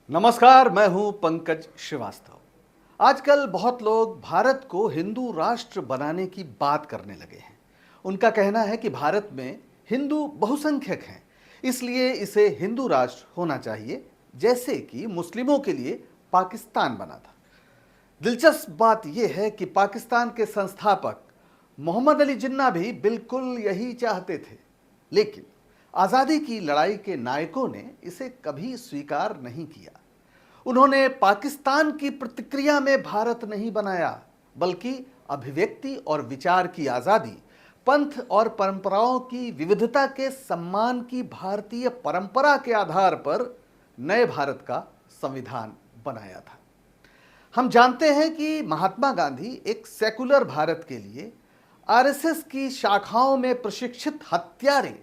नमस्कार, मैं हूं पंकज श्रीवास्तव। आजकल बहुत लोग भारत को हिंदू राष्ट्र बनाने की बात करने लगे हैं। उनका कहना है कि भारत में हिंदू बहुसंख्यक हैं, इसलिए इसे हिंदू राष्ट्र होना चाहिए, जैसे कि मुस्लिमों के लिए पाकिस्तान बना था। दिलचस्प बात यह है कि पाकिस्तान के संस्थापक मोहम्मद अली जिन्ना भी बिल्कुल यही चाहते थे, लेकिन आज़ादी की लड़ाई के नायकों ने इसे कभी स्वीकार नहीं किया। उन्होंने पाकिस्तान की प्रतिक्रिया में भारत नहीं बनाया, बल्कि अभिव्यक्ति और विचार की आज़ादी, पंथ और परंपराओं की विविधता के सम्मान की भारतीय परंपरा के आधार पर नए भारत का संविधान बनाया था। हम जानते हैं कि महात्मा गांधी एक सेकुलर भारत के लिए आरएसएस की शाखाओं में प्रशिक्षित हत्यारे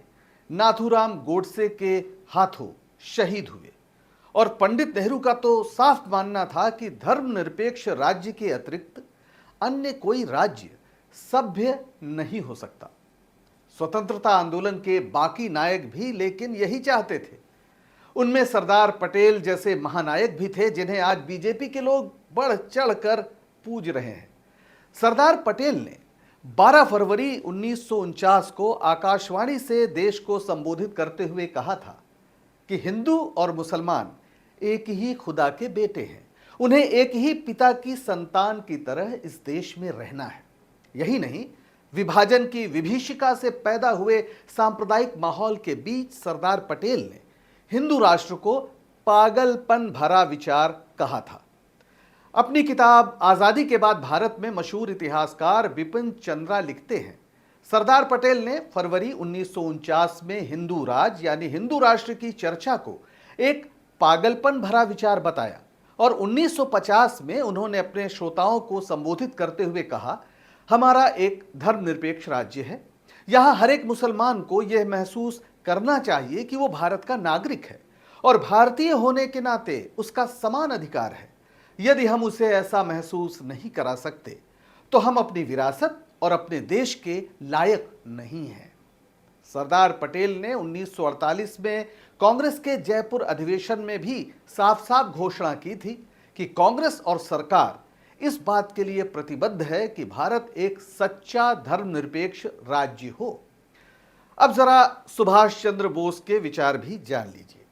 नाथूराम गोडसे के हाथों शहीद हुए, और पंडित नेहरू का तो साफ मानना था कि धर्मनिरपेक्ष राज्य के अतिरिक्त अन्य कोई राज्य सभ्य नहीं हो सकता। स्वतंत्रता आंदोलन के बाकी नायक भी लेकिन यही चाहते थे। उनमें सरदार पटेल जैसे महानायक भी थे, जिन्हें आज बीजेपी के लोग बढ़ चढ़कर पूज रहे हैं। सरदार पटेल ने 12 फरवरी 1949 को आकाशवाणी से देश को संबोधित करते हुए कहा था कि हिंदू और मुसलमान एक ही खुदा के बेटे हैं, उन्हें एक ही पिता की संतान की तरह इस देश में रहना है। यही नहीं, विभाजन की विभीषिका से पैदा हुए सांप्रदायिक माहौल के बीच सरदार पटेल ने हिंदू राष्ट्र को पागलपन भरा विचार कहा था। अपनी किताब आज़ादी के बाद भारत में मशहूर इतिहासकार बिपिन चंद्रा लिखते हैं, सरदार पटेल ने फरवरी 1949 में हिंदू राज यानी हिंदू राष्ट्र की चर्चा को एक पागलपन भरा विचार बताया, और 1950 में उन्होंने अपने श्रोताओं को संबोधित करते हुए कहा, हमारा एक धर्मनिरपेक्ष राज्य है, यहाँ हर एक मुसलमान को यह महसूस करना चाहिए कि वो भारत का नागरिक है और भारतीय होने के नाते उसका समान अधिकार है। यदि हम उसे ऐसा महसूस नहीं करा सकते तो हम अपनी विरासत और अपने देश के लायक नहीं हैं। सरदार पटेल ने 1948 में कांग्रेस के जयपुर अधिवेशन में भी साफ साफ घोषणा की थी कि कांग्रेस और सरकार इस बात के लिए प्रतिबद्ध है कि भारत एक सच्चा धर्मनिरपेक्ष राज्य हो। अब जरा सुभाष चंद्र बोस के विचार भी जान लीजिए।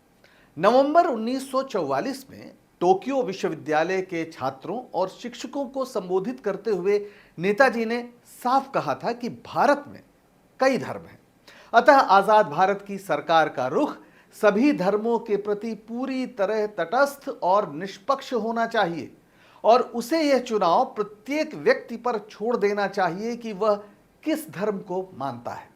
नवंबर 1944 में टोक्यो विश्वविद्यालय के छात्रों और शिक्षकों को संबोधित करते हुए नेताजी ने साफ कहा था कि भारत में कई धर्म हैं, अतः आजाद भारत की सरकार का रुख सभी धर्मों के प्रति पूरी तरह तटस्थ और निष्पक्ष होना चाहिए, और उसे यह चुनाव प्रत्येक व्यक्ति पर छोड़ देना चाहिए कि वह किस धर्म को मानता है।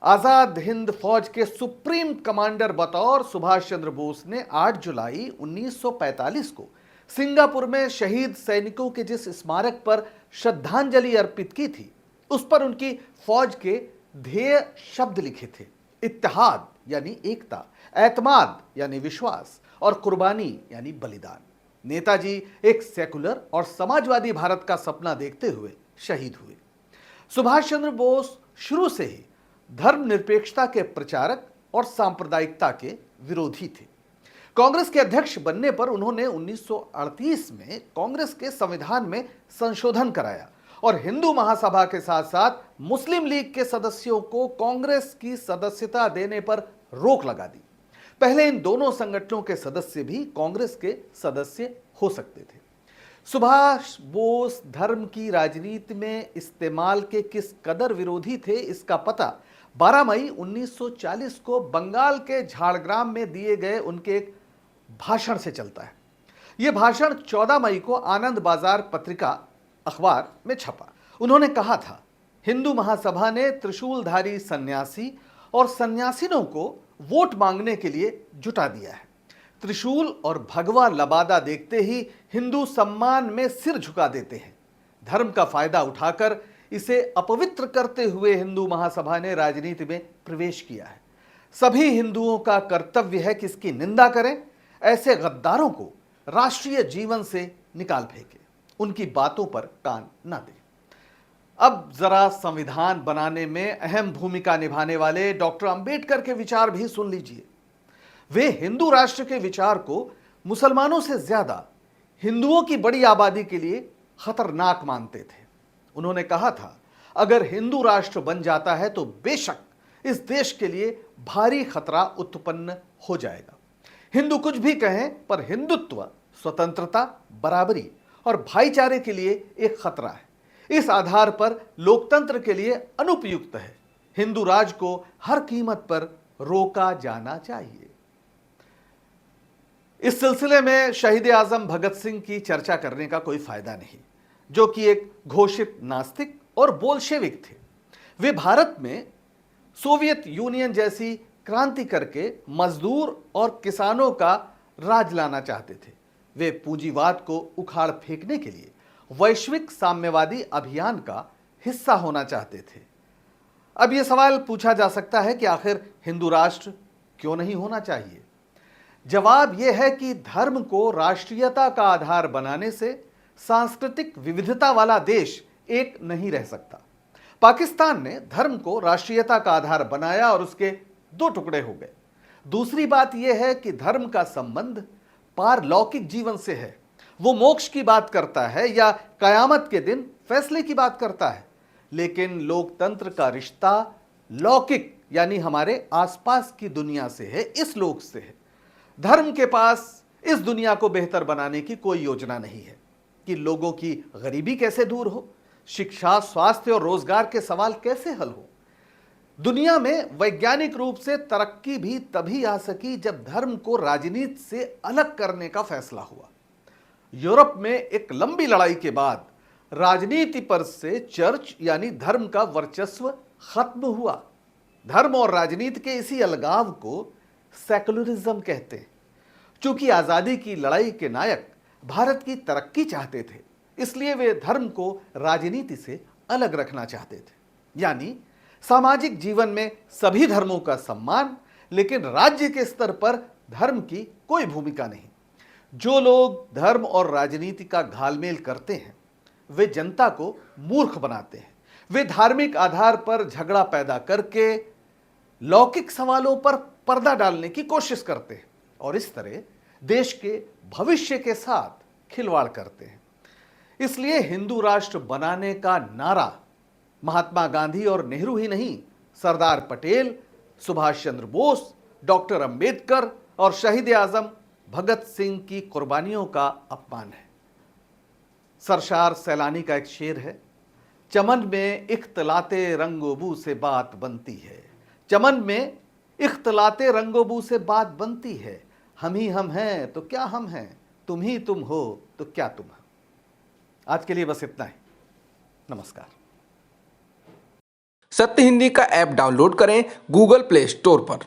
आजाद हिंद फौज के सुप्रीम कमांडर बतौर सुभाष चंद्र बोस ने 8 जुलाई 1945 को सिंगापुर में शहीद सैनिकों के जिस स्मारक पर श्रद्धांजलि अर्पित की थी, उस पर उनकी फौज के ध्येय शब्द लिखे थे, इत्तेहाद यानी एकता, एतमाद यानी विश्वास, और कुर्बानी यानी बलिदान। नेताजी एक सेकुलर और समाजवादी भारत का सपना देखते हुए शहीद हुए। सुभाष चंद्र बोस शुरू से ही धर्मनिरपेक्षता के प्रचारक और सांप्रदायिकता के विरोधी थे। कांग्रेस के अध्यक्ष बनने पर उन्होंने 1938 में कांग्रेस के संविधान में संशोधन कराया और हिंदू महासभा के साथ साथ मुस्लिम लीग के सदस्यों को कांग्रेस की सदस्यता देने पर रोक लगा दी। पहले इन दोनों संगठनों के सदस्य भी कांग्रेस के सदस्य हो सकते थे। सुभाष बोस धर्म की राजनीति में इस्तेमाल के किस कदर विरोधी थे, इसका पता 12 मई 1940 को बंगाल के झाड़ग्राम में दिए गए उनके एक भाषण से चलता है। यह भाषण 14 मई को आनंद बाजार पत्रिका अखबार में छपा। उन्होंने कहा था, हिंदू महासभा ने त्रिशूलधारी सन्यासी और सन्यासिनों को वोट मांगने के लिए जुटा दिया है। त्रिशूल और भगवा लबादा देखते ही हिंदू सम्मान में सिर झुका देते हैं। धर्म का फायदा उठाकर इसे अपवित्र करते हुए हिंदू महासभा ने राजनीति में प्रवेश किया है। सभी हिंदुओं का कर्तव्य है कि इसकी निंदा करें, ऐसे गद्दारों को राष्ट्रीय जीवन से निकाल फेंके, उनकी बातों पर कान न दें। अब जरा संविधान बनाने में अहम भूमिका निभाने वाले डॉक्टर अंबेडकर के विचार भी सुन लीजिए। वे हिंदू राष्ट्र के विचार को मुसलमानों से ज्यादा हिंदुओं की बड़ी आबादी के लिए खतरनाक मानते थे। उन्होंने कहा था, अगर हिंदू राष्ट्र बन जाता है तो बेशक इस देश के लिए भारी खतरा उत्पन्न हो जाएगा। हिंदू कुछ भी कहें, पर हिंदुत्व स्वतंत्रता, बराबरी और भाईचारे के लिए एक खतरा है। इस आधार पर लोकतंत्र के लिए अनुपयुक्त है। हिंदू राज को हर कीमत पर रोका जाना चाहिए। इस सिलसिले में शहीद आजम भगत सिंह की चर्चा करने का कोई फायदा नहीं, जो कि एक घोषित नास्तिक और बोल्शेविक थे। वे भारत में सोवियत यूनियन जैसी क्रांति करके मजदूर और किसानों का राज लाना चाहते थे। वे पूंजीवाद को उखाड़ फेंकने के लिए वैश्विक साम्यवादी अभियान का हिस्सा होना चाहते थे। अब यह सवाल पूछा जा सकता है कि आखिर हिंदू राष्ट्र क्यों नहीं होना चाहिए? जवाब यह है कि धर्म को राष्ट्रीयता का आधार बनाने से सांस्कृतिक विविधता वाला देश एक नहीं रह सकता। पाकिस्तान ने धर्म को राष्ट्रीयता का आधार बनाया और उसके दो टुकड़े हो गए। दूसरी बात यह है कि धर्म का संबंध पारलौकिक जीवन से है। वो मोक्ष की बात करता है या कयामत के दिन फैसले की बात करता है, लेकिन लोकतंत्र का रिश्ता लौकिक यानी हमारे आसपास की दुनिया से है, इस लोक से है। धर्म के पास इस दुनिया को बेहतर बनाने की कोई योजना नहीं है कि लोगों की गरीबी कैसे दूर हो, शिक्षा, स्वास्थ्य और रोजगार के सवाल कैसे हल हो। दुनिया में वैज्ञानिक रूप से तरक्की भी तभी आ सकी जब धर्म को राजनीति से अलग करने का फैसला हुआ। यूरोप में एक लंबी लड़ाई के बाद राजनीति पर से चर्च यानी धर्म का वर्चस्व खत्म हुआ। धर्म और राजनीति के इसी अलगाव को सेकुलरिज्म कहते हैं। चूंकि आजादी की लड़ाई के नायक भारत की तरक्की चाहते थे, इसलिए वे धर्म को राजनीति से अलग रखना चाहते थे। यानी सामाजिक जीवन में सभी धर्मों का सम्मान, लेकिन राज्य के स्तर पर धर्म की कोई भूमिका नहीं। जो लोग धर्म और राजनीति का घालमेल करते हैं, वे जनता को मूर्ख बनाते हैं। वे धार्मिक आधार पर झगड़ा पैदा करके लौकिक सवालों पर पर्दा डालने की कोशिश करते हैं और इस तरह देश के भविष्य के साथ खिलवाड़ करते हैं। इसलिए हिंदू राष्ट्र बनाने का नारा महात्मा गांधी और नेहरू ही नहीं, सरदार पटेल, सुभाष चंद्र बोस, डॉक्टर अंबेडकर और शहीद आजम भगत सिंह की कुर्बानियों का अपमान है। सरशार सैलानी का एक शेर है, चमन में इख्तलाते रंगोबू से बात बनती है। चमन में इख्तलाते रंगोबू से बात बनती है। हम ही हम हैं तो क्या हम हैं, तुम ही तुम हो तो क्या तुम हो। आज के लिए बस इतना ही। नमस्कार। सत्य हिंदी का ऐप डाउनलोड करें गूगल प्ले स्टोर पर।